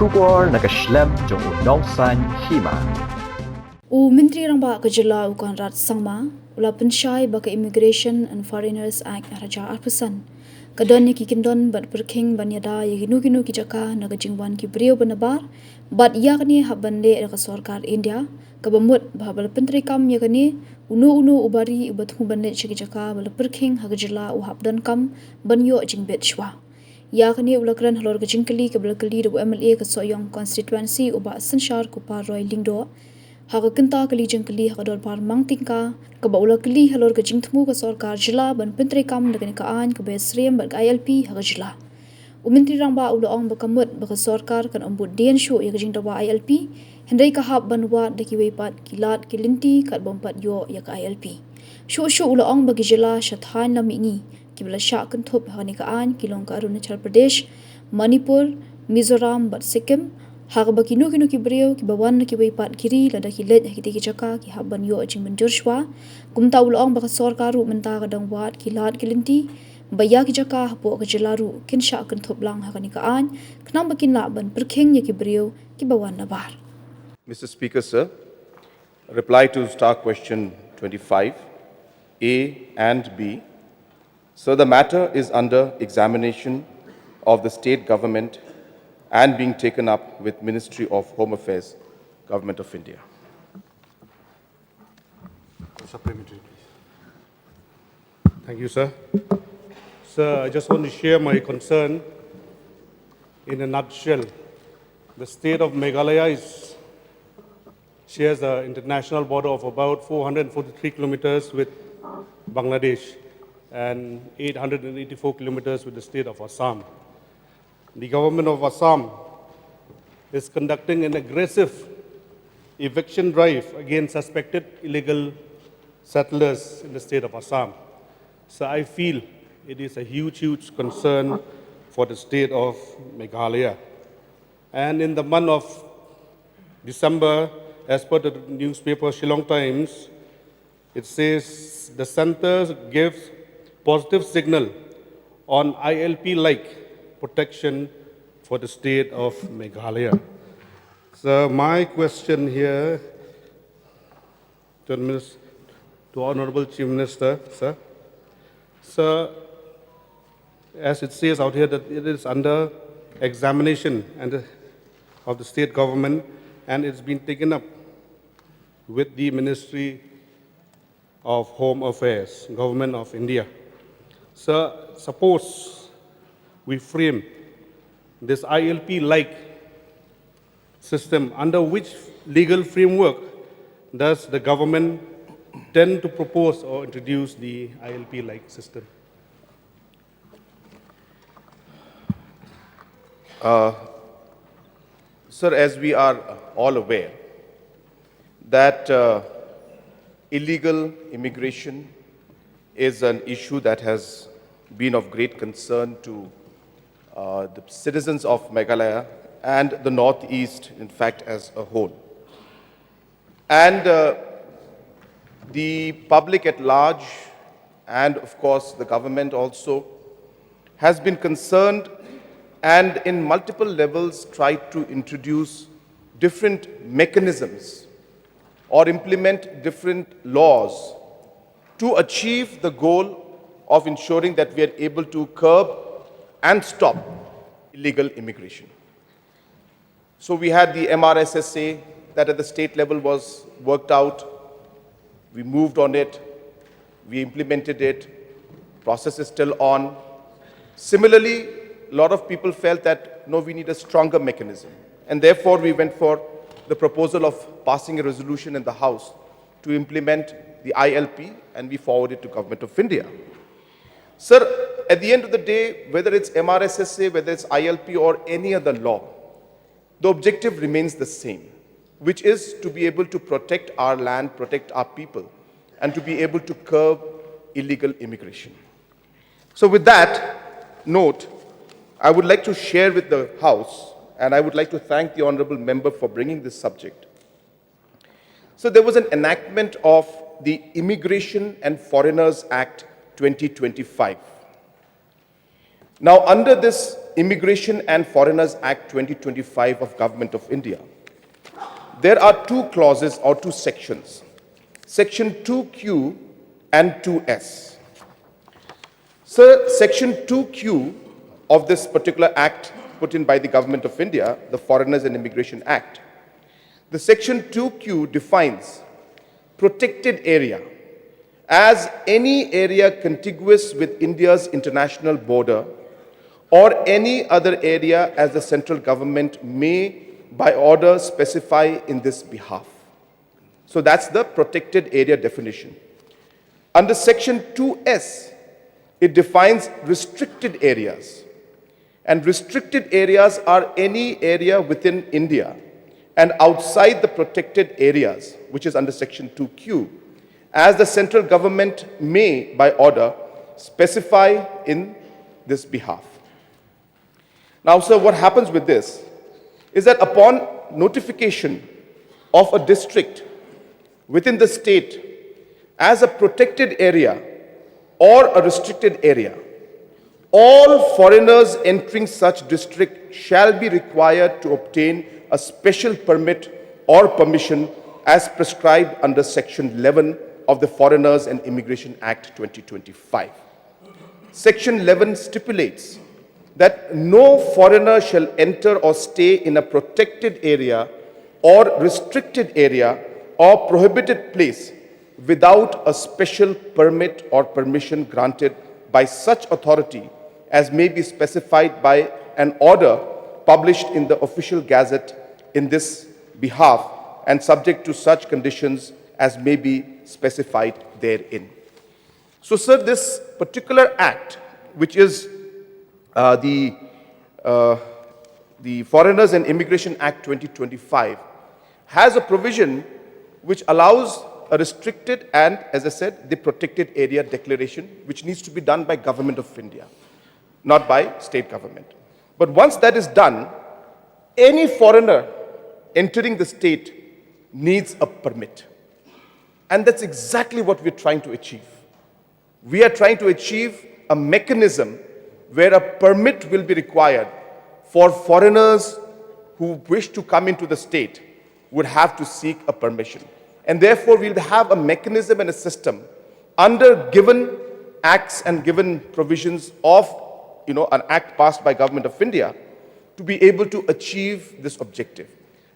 Shubor nakaslem jong unongsan Hima. Menteri Rangba Kejela Ukan Rat Sangma, ula pensyai baka Immigration and Foreigners Act Raja Arpesan. Kadon ni kikindon bat Pyrkhing banyada ya ginu ki Jaka naga jingwan ki brio banabar, bat yakni habande ka Sarkar India, kabamut bahabal Penteri Kam yakni unu ubari ubat bande ki Jaka bala Pyrkhing hagajela uhabdan kam banyo Jingbit Shwa. Yakni ulakran halor ka jingkali ka bala kali ru MLA ka Soyong constituency uba Sanshar Kupar Roy Lingdo. Haga kenta kali jengkali haga dor par mang tingka ka baula kali halor ka jingtmu ka Sarkar jila ban Penteri Kam dagan kaan ka Syriem ban ILP haga jila. Menteri Rangba ula ong bakamut baka Sarkar kan ombud den shu ya ka jingdawa ILP hendai ka hab ban wat daki weipat kilat kilinti kat bompat yo ya ka ILP. Shu ula ong bagi jila shathan lami ni kibla syak kan thup haga ni kaan kilong ka Arunachal Pradesh, Manipur, Mizoram bat Sikkim Haga baki kinu ki brio ki bawan ki weipat kiri lada ki led ki tiki Jaka ki haban yo jing menjur Shwa kumta ulong baka Sarkar ru menta kadang wat ki lad ki linti baya ki Jaka hapo ka jelaru kin sya kan thoplang haga ni kaan knam bakin la ban Pyrkhing ki brio ki bawan na bar. Mr. Speaker, sir, reply to star question 25, A and B. So the matter is under examination of the state government and being taken up with Ministry of Home Affairs, Government of India. Supplementary, please. Thank you, sir. Sir, I just want to share my concern in a nutshell. The state of Meghalaya shares an international border of about 443 kilometers with Bangladesh and 884 kilometers with the state of Assam. The government of Assam is conducting an aggressive eviction drive against suspected illegal settlers in the state of Assam. So I feel it is a huge concern for the state of Meghalaya. And in the month of December, as per the newspaper Shillong Times, it says the center gives positive signal on ILP-like protection for the state of Meghalaya. So my question here to Honorable Chief Minister, sir. Sir, as it says out here that it is under examination of the state government and it's been taken up with the Ministry of Home Affairs, Government of India. Sir, suppose we frame this ILP-like system, under which legal framework does the government tend to propose or introduce the ILP-like system? Sir, as we are all aware that illegal immigration is an issue that has been of great concern to the citizens of Meghalaya and the Northeast, in fact, as a whole. And the public at large, and of course the government also, has been concerned and in multiple levels tried to introduce different mechanisms or implement different laws to achieve the goal of ensuring that we are able to curb and stop illegal immigration. So we had the MRSSA that at the state level was worked out. We moved on it. We implemented it. Process is still on. Similarly, a lot of people felt that, no, we need a stronger mechanism. And therefore, we went for the proposal of passing a resolution in the House to implement the ILP, and we forwarded it to Government of India. Sir, at the end of the day, whether it's MRSSA, whether it's ILP or any other law, the objective remains the same, which is to be able to protect our land, protect our people, and to be able to curb illegal immigration. So with that note, I would like to share with the House, and I would like to thank the Honorable Member for bringing this subject. So there was an enactment of the Immigration and Foreigners Act 2025. Now, under this Immigration and Foreigners Act 2025 of Government of India, there are two clauses or two sections, Section 2Q and 2S. So, Section 2Q of this particular act put in by the Government of India, the Foreigners and Immigration Act, the Section 2Q defines protected area as any area contiguous with India's international border or any other area as the central government may by order specify in this behalf. So that's the protected area definition. Under Section 2S, it defines restricted areas. And restricted areas are any area within India and outside the protected areas, which is under Section 2Q, as the central government may, by order, specify in this behalf. Now, sir, what happens with this is that upon notification of a district within the state as a protected area or a restricted area, all foreigners entering such district shall be required to obtain a special permit or permission as prescribed under Section 11 of the Foreigners and Immigration Act 2025. Section 11 stipulates that no foreigner shall enter or stay in a protected area or restricted area or prohibited place without a special permit or permission granted by such authority as may be specified by an order published in the official gazette in this behalf and subject to such conditions as may be specified therein. So, sir, this particular act, which is the Foreigners and Immigration Act 2025, has a provision which allows a restricted and, as I said, the protected area declaration, which needs to be done by Government of India, not by state government. But once that is done, any foreigner entering the state needs a permit. And that's exactly what we're trying to achieve. We are trying to achieve a mechanism where a permit will be required for foreigners who wish to come into the state would have to seek a permission. And therefore, we'll have a mechanism and a system under given acts and given provisions of an act passed by Government of India to be able to achieve this objective.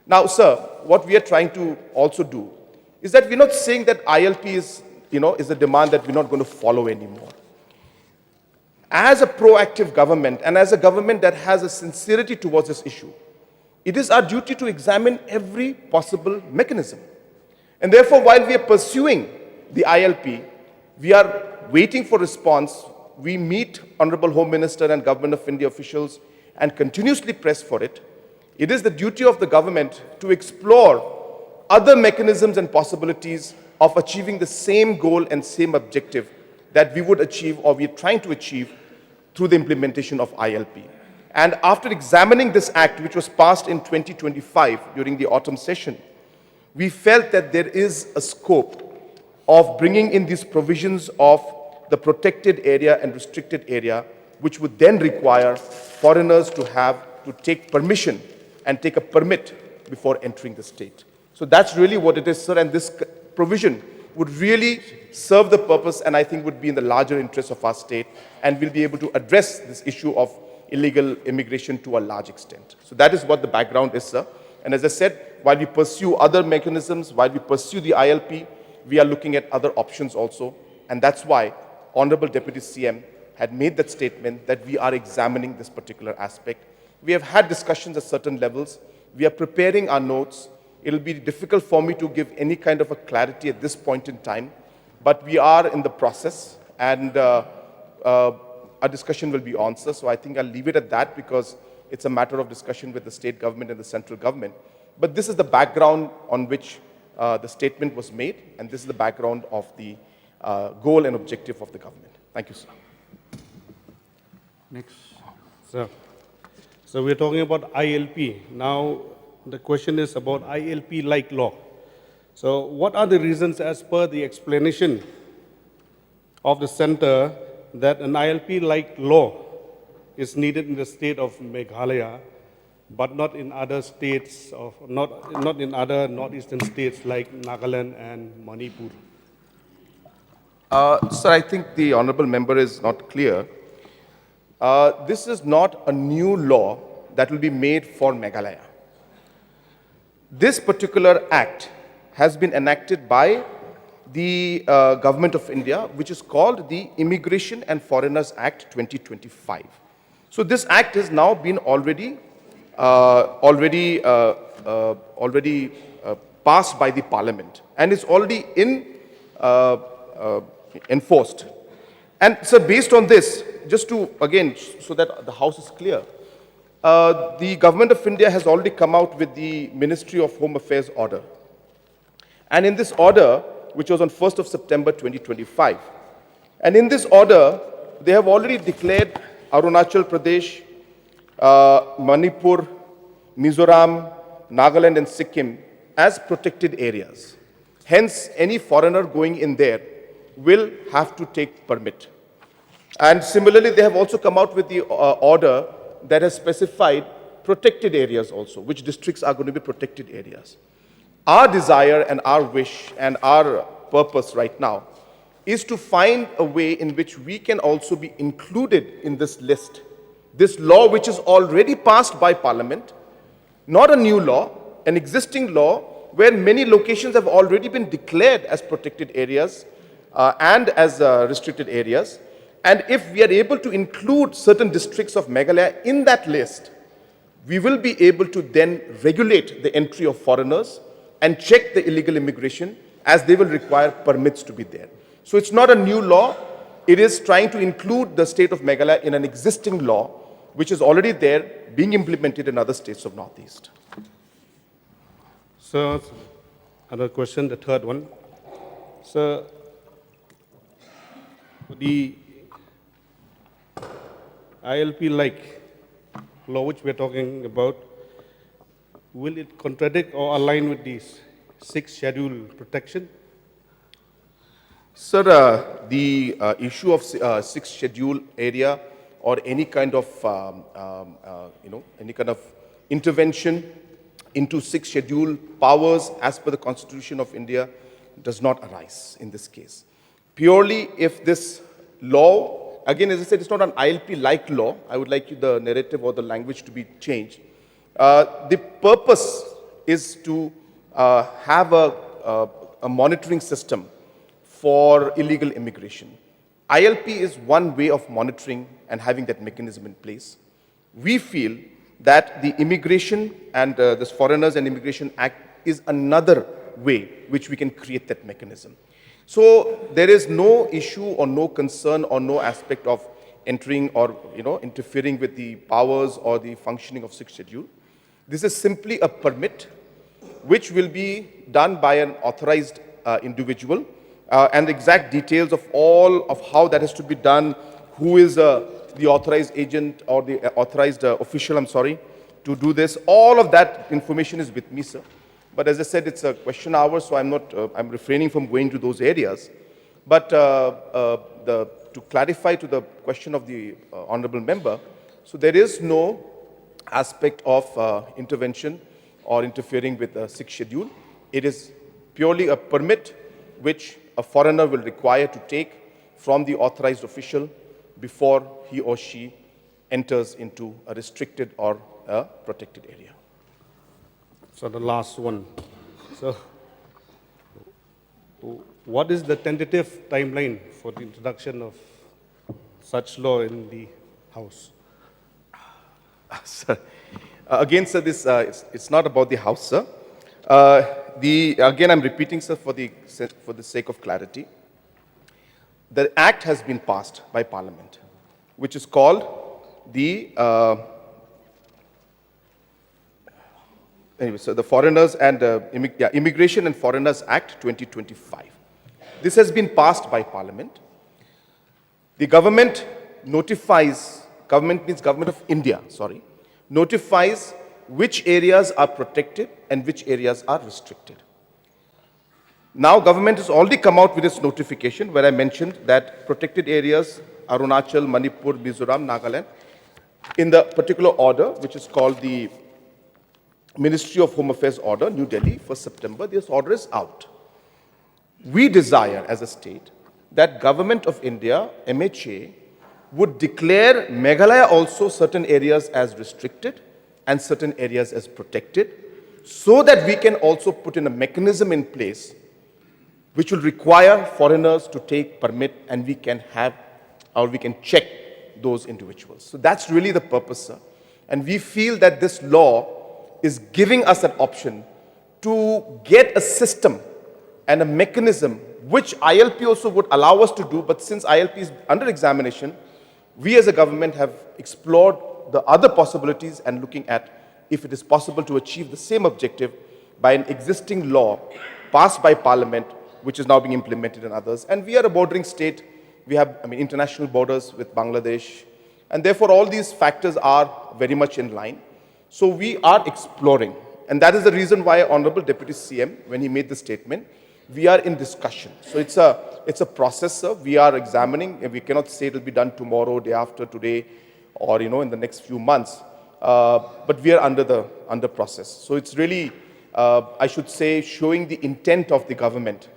Now, sir, what we are trying to also do is that we're not saying that ILP is a demand that we're not going to follow anymore. As a proactive government and as a government that has a sincerity towards this issue, it is our duty to examine every possible mechanism. And therefore, while we are pursuing the ILP, we are waiting for response. We meet Honorable Home Minister and Government of India officials and continuously press for it. It is the duty of the government to explore other mechanisms and possibilities of achieving the same goal and same objective that we would achieve or we are trying to achieve through the implementation of ILP. And after examining this act, which was passed in 2025 during the autumn session, we felt that there is a scope of bringing in these provisions of the protected area and restricted area, which would then require foreigners to take permission and take a permit before entering the state. So that's really what it is, sir, and this provision would really serve the purpose and I think would be in the larger interest of our state, and we'll be able to address this issue of illegal immigration to a large extent. So that is what the background is, sir. And as I said, while we pursue other mechanisms, while we pursue the ILP, we are looking at other options also. And that's why Honorable Deputy CM had made that statement that we are examining this particular aspect. We have had discussions at certain levels. We are preparing our notes. It'll be difficult for me to give any kind of a clarity at this point in time, but we are in the process, and our discussion will be on, sir. So I think I'll leave it at that because it's a matter of discussion with the state government and the central government. But this is the background on which the statement was made, and this is the background of the goal and objective of the government. Thank you, sir. Next. Sir. So we're talking about ILP. Now, the question is about ILP-like law. So what are the reasons, as per the explanation of the center, that an ILP-like law is needed in the state of Meghalaya, but not in other states not in other northeastern states like Nagaland and Manipur. Sir, I think the honorable member is not clear. This is not a new law that will be made for Meghalaya. This particular act has been enacted by the Government of India, which is called the Immigration and Foreigners Act 2025. So this act has now been already passed by the Parliament and is already enforced. And so based on this, just to, again, so that the House is clear, the Government of India has already come out with the Ministry of Home Affairs order. And in this order, which was on 1st of September 2025, and in this order, they have already declared Arunachal Pradesh, Manipur, Mizoram, Nagaland and Sikkim as protected areas. Hence, any foreigner going in there will have to take permit. And similarly, they have also come out with the order that has specified protected areas also, which districts are going to be protected areas. Our desire and our wish and our purpose right now is to find a way in which we can also be included in this list. This law, which is already passed by Parliament, not a new law, an existing law where many locations have already been declared as protected areas and as restricted areas. And if we are able to include certain districts of Meghalaya in that list, we will be able to then regulate the entry of foreigners and check the illegal immigration, as they will require permits to be there. So it's not a new law. It is trying to include the state of Meghalaya in an existing law, which is already there, being implemented in other states of Northeast. So, another question, the third one. So, the ILP-like law which we are talking about, will it contradict or align with the sixth schedule protection? Sir, the issue of sixth schedule area or any kind of, any kind of intervention into sixth schedule powers as per the Constitution of India does not arise in this case. Purely if this law, again, as I said, it's not an ILP-like law. I would like the narrative or the language to be changed. The purpose is to have a monitoring system for illegal immigration. ILP is one way of monitoring and having that mechanism in place. We feel that the Immigration and this Foreigners and Immigration Act is another way which we can create that mechanism. So there is no issue or no concern or no aspect of entering or interfering with the powers or the functioning of sixth schedule. This is simply a permit which will be done by an authorized individual, and the exact details of all of how that has to be done, who is the authorized agent or the authorized official, to do this. All of that information is with me, sir. But as I said, it's a question hour, so I'm refraining from going to those areas. But to clarify to the question of the honorable member, so there is no aspect of intervention or interfering with the sixth schedule. It is purely a permit which a foreigner will require to take from the authorized official before he or she enters into a restricted or a protected area. So the last one. So, what is the tentative timeline for the introduction of such law in the House? Sir, again, sir, this it's not about the House, sir. Again, I'm repeating, sir, for the sake of clarity. The Act has been passed by Parliament, which is called the the Foreigners and Immigration and Foreigners Act 2025. This has been passed by Parliament. The government notifies, government means Government of India, notifies which areas are protected and which areas are restricted. Now, government has already come out with its notification where I mentioned that protected areas, Arunachal, Manipur, Mizoram, Nagaland, in the particular order, which is called the Ministry of Home Affairs Order, New Delhi, for September. This order is out. We desire, as a state, that Government of India, MHA, would declare Meghalaya also certain areas as restricted and certain areas as protected, so that we can also put in a mechanism in place which will require foreigners to take permit, and we can have, or we can check those individuals. So that's really the purpose, sir. And we feel that this law is giving us an option to get a system and a mechanism which ILP also would allow us to do, but since ILP is under examination, we as a government have explored the other possibilities and looking at if it is possible to achieve the same objective by an existing law passed by Parliament, which is now being implemented in others. And we are a bordering state. We have, international borders with Bangladesh, and therefore all these factors are very much in line. So we are exploring, and that is the reason why Honorable Deputy CM, when he made the statement, we are in discussion. So it's a process, sir. We are examining, and we cannot say it will be done tomorrow, day after today, or in the next few months. But we are under process. So it's really, I should say, showing the intent of the government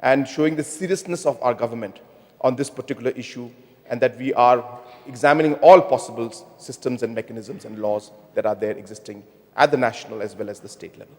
and showing the seriousness of our government on this particular issue, and that we are examining all possible systems and mechanisms and laws that are there existing at the national as well as the state level.